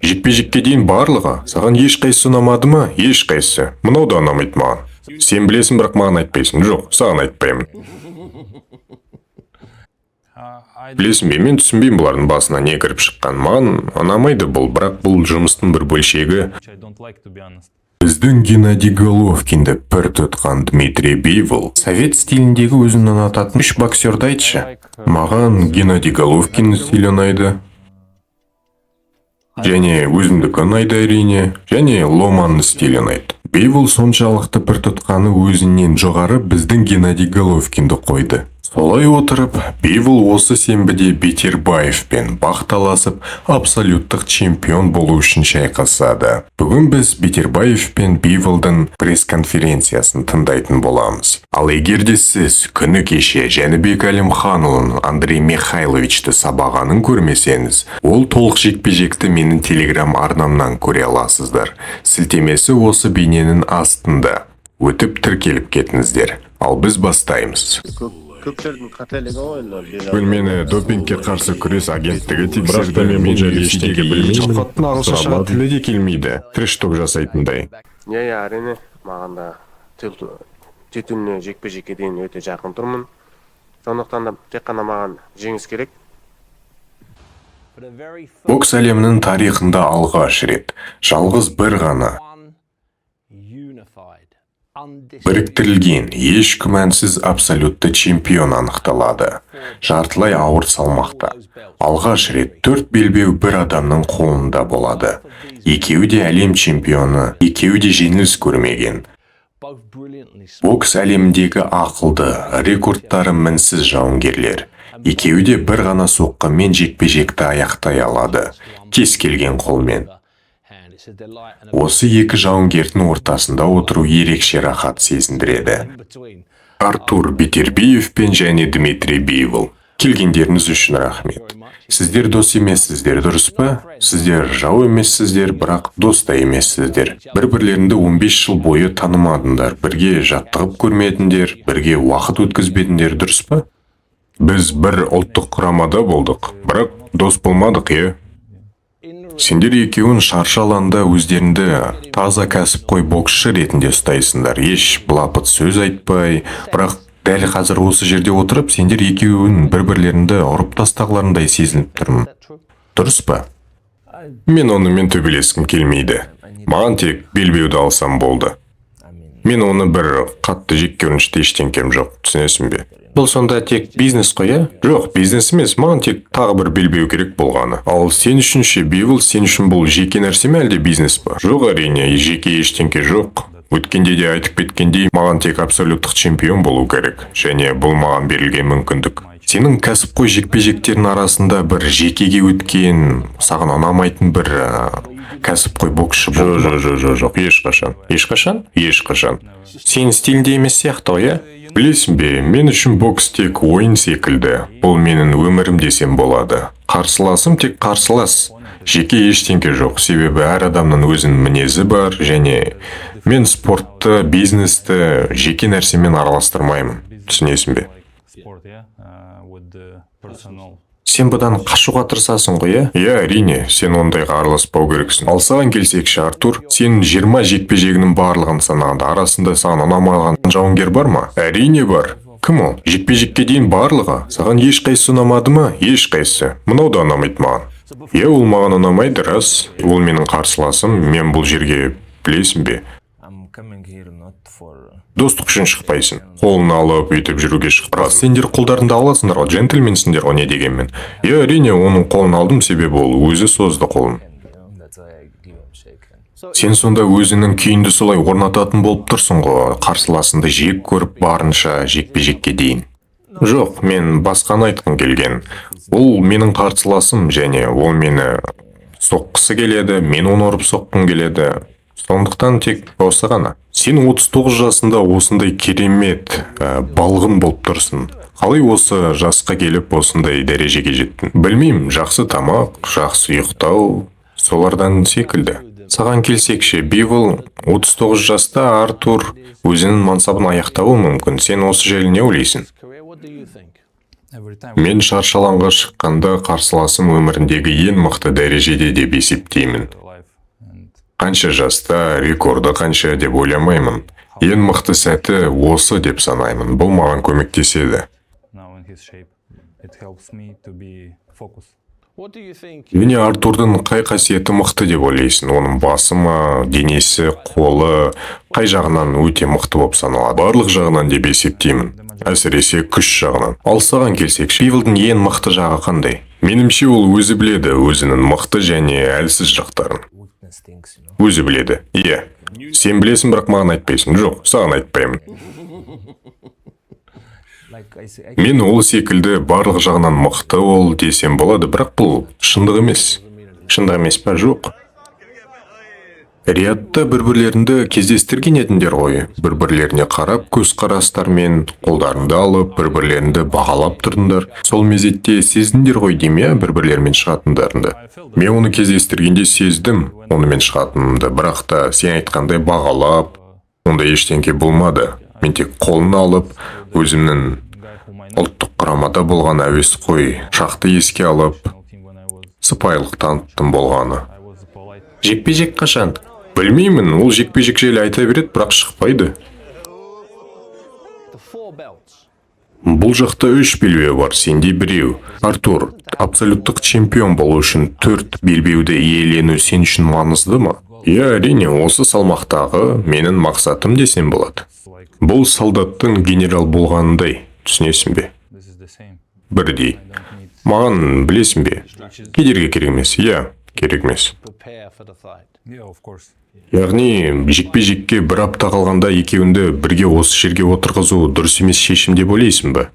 Жекпе-жекке дейін барлығы. Саған ешқайсысы ұнамады ма? Ешқайсысы. Мынау да ұнамайды маған. Сен білесің, бірақ маған айтпайсың. Жоқ, саған айтпаймын. Білесің бе, мен түсінбеймін бұлардың басына не кіріп шыққан. Маған ұнамайды бұл, бірақ бұл жұмыстың бір бөлшегі. Біздің Геннадий Головкинді пір тұтқан Дмитрий Бивол совет стиліндегі өзін ұнататын үш боксерді айтшы. Маған Геннадий Головкин стилі ұнайды. Және өзімдікі ұнайды әрине. Және Ломанның стилі ұнайды. Бивол соншалықты пір тұтқаны өзінен жоғары біздің Геннадий Головкинді қойды. Солай отырып, Бивол осы сенбіде Бетербаевпен бақталасып, абсолюттық чемпион болу үшін шайқасады. Бүгін біз Бетербаев пен Биволдың пресс-конференциясын тыңдайтын боламыз. Ал егер де сіз күні кеше Жәнібек Әлімханұлын Андрей Михайловичті сабағанын көрмесеңіз, ол толық жекпе-жекті менің телеграм арнамнан көре аласыздар. Сілтемесі осы бейненің астында. Өтіп тіркеліп кетіңіздер. Ал біз бастаймыз. Көпшілдің қателігі ғой. Бөлмені допингке қарсы күрес агенттігі тексерді. Мен жайлы ештеңе білмеймін. Шақаттың ағылшынша тілі де келмейді. Трэш-ток жасайтындай. Әрине, маған да титуліне жекпе-жекке дейін өте жақын тұрмын. Сондықтан да тек қана маған жеңіс керек. Бокс әлемінің тарихында алғаш рет жалғыз бір ғана біріктірілген, еш күмәнсіз абсолютті чемпион анықталады. Жартылай ауыр салмақта. Алғаш рет 4 белбеу бір адамның қолында болады. Екеуі де әлем чемпионы, екеуі де жеңіліс көрмеген. Бокс әлеміндегі ақылды, рекордтары мінсіз жауынгерлер. Екеуі де бір ғана соққымен жекпе-жекті аяқтай алады, кез келген қолмен. Осы екі жауынгердің ортасында отыру ерекше рахат сезіндіреді. Артур Бетербиев пен және Дмитрий Бивол. Келгендеріңіз үшін рахмет. Сіздер дос емессіздер, дұрыс па? Сіздер жау емессіздер, бірақ дос та емессіздер. Бір-бірлеріңді 15 жыл бойы танымадыңдар, бірге жаттығып көрмедіңдер, бірге уақыт өткізбедіңдер, дұрыс па? Біз бір ұлттық құрамада болдық, бірақ дос болмадық, е? Сендер екеуін шаршы алаңда өздеріңді таза кәсіпқой боксшы ретінде ұстайсыңдар. Еш былапыт сөз айтпай, бірақ дәл қазір осы жерде отырып, сендер екеуін бір-бірлеріңді ұрып тастағыларындай сезініп тұрмын. Дұрыс па? Мен онымен төбелескім келмейді. Маған тек белбеуді алсам болды. Мен оны бір қатты жек көрінішті ештеңкем жоқ, түсінесің бе? Бұл сонда тек бизнес қой, ә? Жоқ, бизнес емес, маған тек тағы бір белбеу керек болғаны. Ал сен үшін ше, Бивол, сен үшін бұл жеке нәрсе ме әлде бизнес па? Жоқ, әрине, жеке ештеңке жоқ. Өткенде де айтып кеткендей, маған тек абсолюттық чемпион болу керек, және бұл маған берілген мүмкіндік. Сенің кәсіпқой жекпе-жектердің арасында бір жекеге өткен, саған ұнамайтын бір кәсіпқой боксшы болды. Жоқ, ешқашан. Сен стилінде емес сияқты ғой, ә? Білесің бе, мен үшін бокс тек ойын секілді. Бұл менің өмірім десем болады. Қарсыласым тек қарсылас. Жеке ештеңке жоқ, себебі әр адамның өзінің мінезі бар, және мен спортты, бизнесті жеке нәрсемен араластырмаймын. Түсінесің бе? Сен бұдан қашуға тырысасың ғой, ә? Иә, әрине, сен ондайға араласпау керексің. Ал саған келсекші, Артур, сен 20 жекпе-жегінің барлығын санағанда, арасында саған ұнамаған жауынгер бар ма? Әрине бар. Кім ол? Жекпе-жекке дейін барлығы. Саған ешқайсысы ұнамады ма? Ешқайсысы. Мынау да ұнамайды маған. Иә, ол маған ұнамайды, рас. Ол менің қарсыласым. Мен бұл жерге, білесің бе, достық үшін шықпайсың. Қолын алып, өйтіп жүруге шықпайсың. Сендер қолдарында аласыңдар ғой, джентльменсіңдер ғой, не дегенмен. Иә, әрине, оның қолын алдым, себебі ол өзі созды қолын. Сен сонда өзінің күйінді солай орнататын болып тұрсың ғой, қарсыласыңды жек көріп барынша жекпе-жекке дейін. Жоқ, мен басқаны айтқым келген. Ол менің қарсыласым, және ол мені соққысы келеді, мен оны ұрып соққым келеді. Сондықтан тек осы ғана. Сен 39 жасында осындай керемет балғын болып тұрсың. Қалай осы жасқа келіп осындай дәрежеге жеттің? Білмеймін, жақсы тамақ, жақсы ұйықтау, солардан секілді. Саған келсекші, Бивол 39 жаста, Артур өзінің мансабын аяқтауы мүмкін. Сен осы жайлы не ойлайсың? Мен шаршы алаңға шыққанда қарсыласым өміріндегі ең мықты дәрежеде деп есептеймін. Қанша жаста, рекорды қанша деп ойламаймын. Ең мықты сәті осы деп санаймын. Бұл маған көмектеседі. Және Артурдың қай қасиеті мықты деп ойлайсың? Оның басы ма, денесі, қолы, қай жағынан өте мықты болып саналады? Барлық жағынан деп есептеймін. Әсіресе күш жағынан. Ал саған келсек, Биволдың ең мықты жағы қандай? Менімше ол өзі біледі өзінің мықты және әлсіз жақтарын. Өзі біледі. Иә. Сен білесің, бірақ маған айтпайсың. Жоқ, саған айтпаймын. Мен ол секілді барлық жағынан мықты ол десем болады, бірақ бұл шындық емес. Шындық емес па? Жоқ. Риядта бір-бірлерінде кездестірген едіңдер ғой. Бір-бірлеріне қарап, көзқарастармен қолдарыңды алып, бір-бірлерінде бағалап тұрдыңдар. Сол мезетте сездіңдер ғой деймін, бір-бірлерімен шығатындарыңды. Мен оны кездестіргенде сездім, онымен шығатынымды, бірақ та сен айтқандай бағалап, онда ештеңке болмады. Мен тек қолын алып, өзімнің ұлттық құрамада болған әуесқой шақты еске алып, сыпайылық таныттым болғаны. Жекпе-жек қашан? Білмеймін, ол жекпе-жек жайлы айта береді, бірақ шықпайды. Бұл жақта 3 белбеу бар, сенде 1. Артур, абсолюттық чемпион болу үшін 4 белбеуді иелену сен үшін маңызды ма? Иә, әрине, осы салмақтағы менің мақсатым десем болады. Бұл солдаттың генерал болғанындай, түсінесің бе? Бірдей. Маған білесің бе? Кедергі керек емес, иә, керек емес. Яғни, жекпе-жекке 1 апта қалғанда екеуіңді бірге осы жерге отырғызу дұрыс емес шешім деп ойлайсың ба?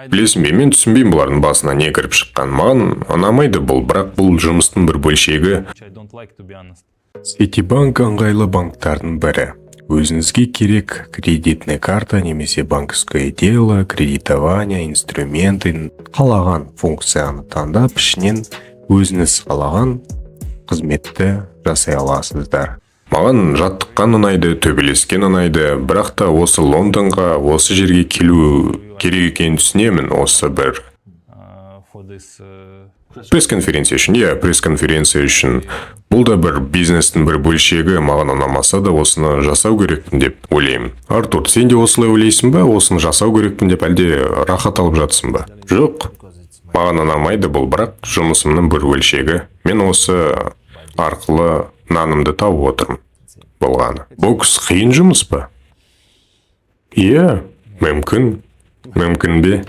Білесің бе, мен түсінбеймін бұлардың басына не кіріп шыққан. Маған ұнамайды бұл, бірақ бұл жұмыстың бір бөлшегі. Ситибанк ыңғайлы банктардың бірі. Өзіңізге керек кредитная карта немесе банковское дело, кредитование, инструменты, қалаған функцияны таңдап, ішінен өзіңіз қалаған қызметті жасай аласыздар. Маған жаттыққан ұнайды, төбелескен ұнайды, бірақ та осы Лондонға, осы жерге келу керек екенін түсінемін. Осы бір пресс-конференция үшін, иә, пресс-конференция үшін. Бұл да бір бизнестің бір бөлшегі, маған ұнамаса да осыны жасау керекпін деп ойлаймын. Артур, сен де осылай ойлайсың ба? Осыны жасау керекпін деп әлде рахат алып жатсың ба? Жоқ. Маған ұнамайды бұл, бірақ жұмысымның бір бөлшегі. Мен осы арқылы нанымды тауып отырмын. Болғаны. Бокс қиын жұмыс па? Иә, мүмкін. Мүмкін бе?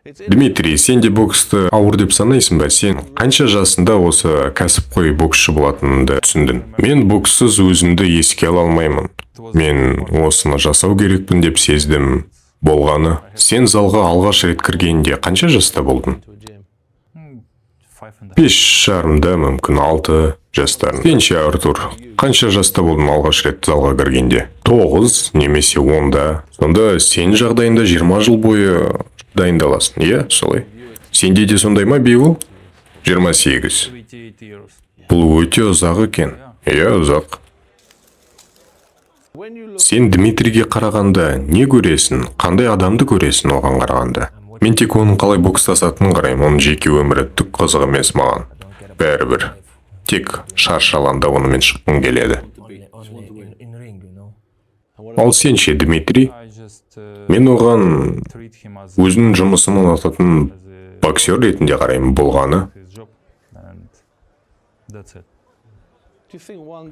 Дмитрий, сен де боксты ауыр деп санайсың ба? Сен қанша жасында осы кәсіпқой боксшы болатыныңды түсіндің? Мен бокссыз өзімді еске ала алмаймын. Мен осыны жасау керекпін деп сездім. Болғаны. Сен залға алғаш рет кіргенде қанша жаста болдың? 5,5, мүмкін 6 жастарын. Сенше, Артур, қанша жаста болдың алғаш рет залға кіргенде? 9 немесе 10-да. Сонда сен жағдайында 20 жыл бойы дайындаласың, иә, солай. Сенде де сондай ма, Бивол? 28. Бұл өте ұзақ екен. Иә, ұзақ. Сен Дмитрийге қарағанда не көресің? Қандай адамды көресің оған қарағанда? Мен тек оның қалай бокстасатынын қараймын, оның жеке өмірі түк қызық емес маған. Бәрібір. Тек шаршы алаңда онымен шыққым келеді. Ал сенше, Дмитрий? Мен оған өзінің жұмысын ұнататын боксер ретінде қараймын, болғаны.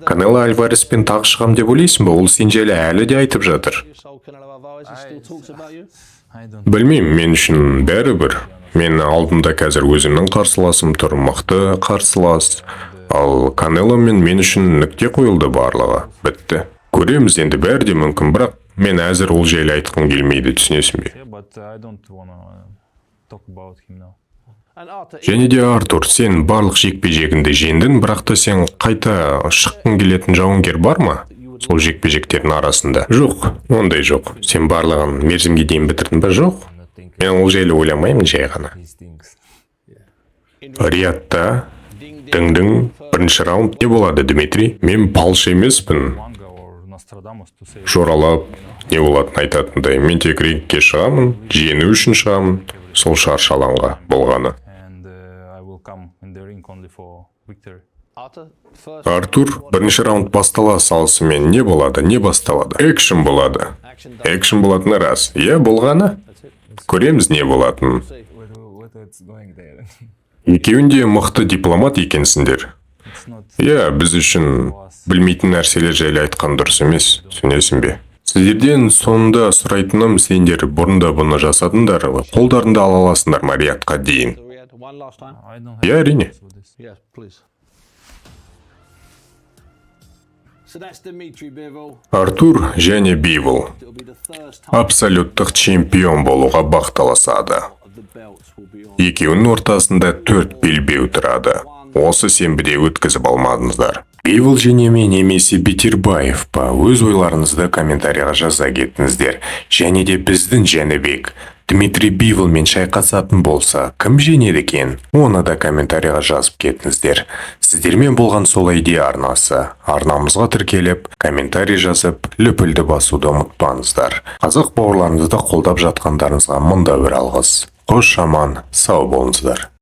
Канело Альвареспен тағы шығам деп ойлайсың ба? Ол сен жайлы әлі де айтып жатыр. Білмеймін, мен үшін бәрібір. Мен алдымда қазір өзімнің қарсыласым тұр, мықты қарсылас. Ал Канеломен мен үшін нүкте қойылды барлығы. Бітті. Көреміз енді, бәрі де мүмкін, бірақ мен әзір ол жайлы айтқым келмейді, түсінесің бе? Және де, Артур, сен барлық жекпе-жегіңді жеңдің, бірақ та сен қайта шыққың келетін жауынгер бар ма? Сол жекпе-жектердің арасында. Жоқ, ондай жоқ. Сен барлығын мерзімге дейін бітірдің ба? Жоқ. Мен ол жайлы ойламаймын жай ғана. Риядта, дың-дың, бірінші раунд не болады, Дмитрий? Мен палшы емеспін. жоралап не болатынын айтатындай, мен тек рингке шығамын, жеңу үшін шығамын, сол шаршы алаңға болғаны. Артур бірінші раунд бастала салысымен не болады, не басталады? Экшн болады. Экшн болатыны рас. Иә, болғаны? Көреміз не болатынын. Екеуінде мықты дипломат екенсіңдер. Иә, біз үшін білмейтін нәрселер жайлы айтқан дұрыс емес, түсінесің бе? Сіздерден сонда сұрайтыным, сендер бұрында бұны жасадыңдар, қолдарында ала аласыңдар ма рингқа дейін? Иә, әрине. Артур және Бивол абсолюттық чемпион болуға бақталасады. Екеуінің ортасында 4 белбеу тұрады. Осы сенбіде өткізіп алмадыңыздар. Бивол және ме немесе Бетербаев па? Өз ойларыңызды комментарияға жаза кетіңіздер. Және де біздің Жәнібек Дмитрий Биволмен шайқасатын болса, кім жеңеді екен? Оны да комментарияға жазып кетіңіздер. Сіздермен болған сол идея арнасы. Арнамызға тіркеліп, комментарий жазып, лүпілді басуды ұмытпаңыздар. Қазақ бауырларыңызды қолдап жатқандарыңызға мында бір алғыс. Қош аман, сау болыңыздар.